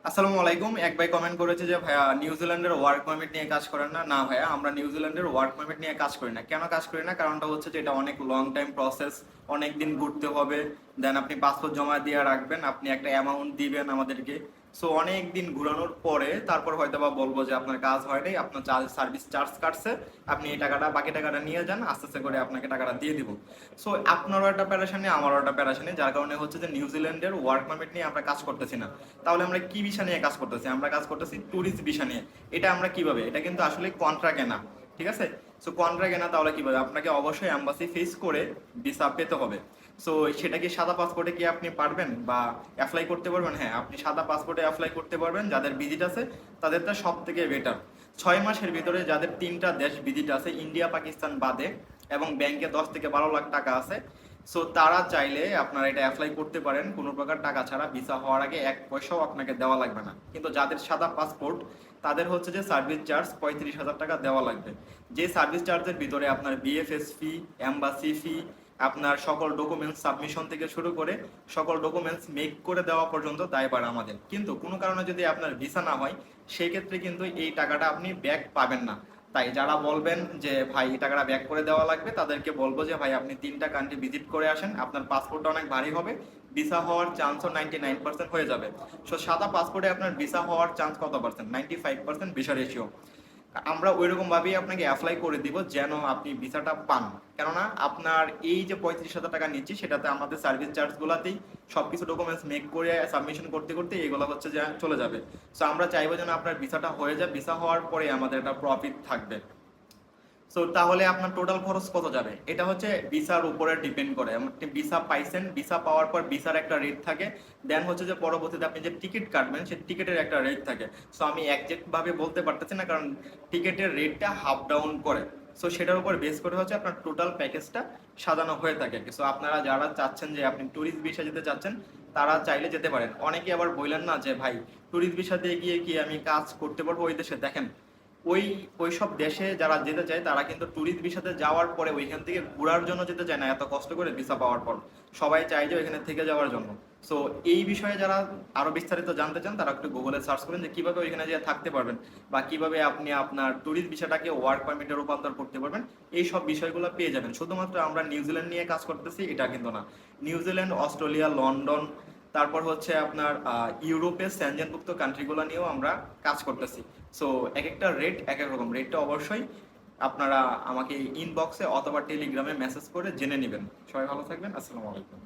আসসালামু আলাইকুম। এক ভাই কমেন্ট করেছে যে ভাইয়া নিউজিল্যান্ডের ওয়ার্ক পারমিট নিয়ে কাজ করেন না। না ভাইয়া, আমরা নিউজিল্যান্ডের ওয়ার্ক পারমিট নিয়ে কাজ করি না। কেন কাজ করি না? কারণটা হচ্ছে যে এটা অনেক লং টাইম প্রসেস, অনেক দিন ঘুরতে হবে। দেন আপনি পাসপোর্ট জমা দিয়ে রাখবেন, আপনি একটা অ্যামাউন্ট দিবেন আমাদেরকে। সো অনেক দিন ঘুরানোর পরে তারপর হয়তো বা বলবো যে আপনার কাজ হয় নাই, আপনার সার্ভিস চার্জ কাটছে, আপনি এই টাকাটা বাকি টাকাটা নিয়ে যান, আস্তে আস্তে করে আপনাকে টাকাটা দিয়ে দিব। সো আপনারও একটা প্যারাশানি, আমারও একটা প্যারাশানি, যার কারণে হচ্ছে যে নিউজিল্যান্ডের ওয়ার্ক পারমিট নিয়ে আমরা কাজ করতেছি না। তাহলে আমরা কি ভিসা নিয়ে কাজ করতেছি? আমরা কাজ করতেছি ট্যুরিস্ট ভিসা নিয়ে। এটা আমরা কিভাবে, এটা কিন্তু আসলে কন্ট্রাক্টে না, ঠিক আছে? সো কন্ট্রাক্টে না, তাহলে কিভাবে? আপনাকে অবশ্যই এম্বাসি ফেস করে ভিসা পেতে হবে। সো সেটা কি সাদা পাসপোর্টে কি আপনি পারবেন বা অ্যাপ্লাই করতে পারবেন? হ্যাঁ, আপনি সাদা পাসপোর্টে অ্যাপ্লাই করতে পারবেন। যাদের ভিজিট আছে তাদেরটা সব থেকে বেটার। 6 মাসের ভিতরে যাদের 3টা দেশ ভিজিট আছে, ইন্ডিয়া পাকিস্তান বাদে, এবং ব্যাংকে 10 থেকে 12 লাখ টাকা আছে, সো তারা চাইলে আপনারা এটা অ্যাপ্লাই করতে পারেন কোনো প্রকার টাকা ছাড়া। ভিসা হওয়ার আগে 1 পয়সাও আপনাকে দেওয়া লাগবে না। কিন্তু যাদের সাদা পাসপোর্ট তাদের হচ্ছে যে সার্ভিস চার্জ 35,000 টাকা দেওয়া লাগবে। যে সার্ভিস চার্জের ভিতরে আপনার বিএফএস ফি, এম্বাসি ফি, আপনার সকল ডকুমেন্টস সাবমিশন থেকে শুরু করে সকল ডকুমেন্টস মেক করে দেওয়া পর্যন্ত দায়ভার আমাদের। কিন্তু কোনো কারণে যদি আপনার ভিসা না হয়, সেই ক্ষেত্রে কিন্তু এই টাকাটা আপনি ব্যাক পাবেন না। তাই যারা বলবেন যে ভাই এই টাকাটা ব্যাক করে দেওয়া লাগবে, তাদেরকে বলবো যে ভাই আপনি 3টা কান্ট্রি ভিজিট করে আসেন, আপনার পাসপোর্টটা অনেক ভারী হবে, ভিসা হওয়ার চান্সও 99% হয়ে যাবে। সো সাদা পাসপোর্টে আপনার ভিসা হওয়ার চান্স কত পার্সেন্ট? 95% visa ratio. আমরা ওইরকম ভাবেই আপনাকে অ্যাপ্লাই করে দিব যেন আপনি ভিসাটা পান। কেননা আপনার এই যে 35,000 টাকা নিচ্ছি, সেটাতে আমাদের সার্ভিস চার্জগুলোতেই সবকিছু ডকুমেন্টস মেক করে সাবমিশন করতে করতে এগুলো হচ্ছে যে চলে যাবে। সো আমরা চাইবো যেন আপনার ভিসাটা হয়ে যায়, ভিসা হওয়ার পরে আমাদের একটা প্রফিট থাকবে। সো তাহলে আপনার টোটাল খরচ কত যাবে? এটা হচ্ছে ভিসার উপরে ডিপেন্ড করে। আপনি ভিসা পাইছেন, ভিসা পাওয়ার পর ভিসার একটা রেট থাকে। দেন হচ্ছে যে পরবর্তীতে আপনি যে টিকিট কাটবেন, সেই টিকিটের একটা রেট থাকে। সো আমি একজ্যাক্ট ভাবে বলতে পারতেছি না, কারণ টিকিটের রেটটা হাফ ডাউন করে। সো সেটার উপর বেস করে হচ্ছে আপনার টোটাল প্যাকেজটা সাজানো হয়ে থাকে। সো আপনারা যারা চাচ্ছেন যে আপনি ট্যুরিস্ট ভিসা যেতে চাচ্ছেন, তারা চাইলে যেতে পারেন। অনেকে আবার বললেন না যে ভাই ট্যুরিস্ট ভিসা দিয়ে গিয়ে কি আমি কাজ করতে পারবো ওই দেশে? দেখেন, ওই ওই সব দেশে যারা যেতে চায় তারা কিন্তু ট্যুরিস্ট ভিসাতে যাওয়ার পরে ওইখান থেকে ঘোরার জন্য যেতে চায় না, এত কষ্ট করে ভিসা পাওয়ার পর। সবাই চায় যে ওইখানে থেকে যাওয়ার জন্য। সো এই বিষয়ে যারা আরো বিস্তারিত জানতে চান, তারা একটু গুগলে সার্চ করেন যে কিভাবে ওইখানে যেয়ে থাকতে পারবেন বা কিভাবে আপনি আপনার ট্যুরিস্ট ভিসাটাকে ওয়ার্ক পারমিটে রূপান্তর করতে পারবেন। এই সব বিষয়গুলো পেয়ে যাবেন। শুধুমাত্র আমরা নিউজিল্যান্ড নিয়ে কাজ করতেছি এটা কিন্তু না। নিউজিল্যান্ড, অস্ট্রেলিয়া, লন্ডন, তারপর হচ্ছে আপনার ইউরোপের সেনজেনভুক্ত কান্ট্রিগুলো নিয়েও আমরা কাজ করতেছি। সো এক একটা রেট এক এক রকম। রেটটা অবশ্যই আপনারা আমাকে ইনবক্সে অথবা টেলিগ্রামে মেসেজ করে জেনে নেবেন। সবাই ভালো থাকবেন। আসসালামু আলাইকুম।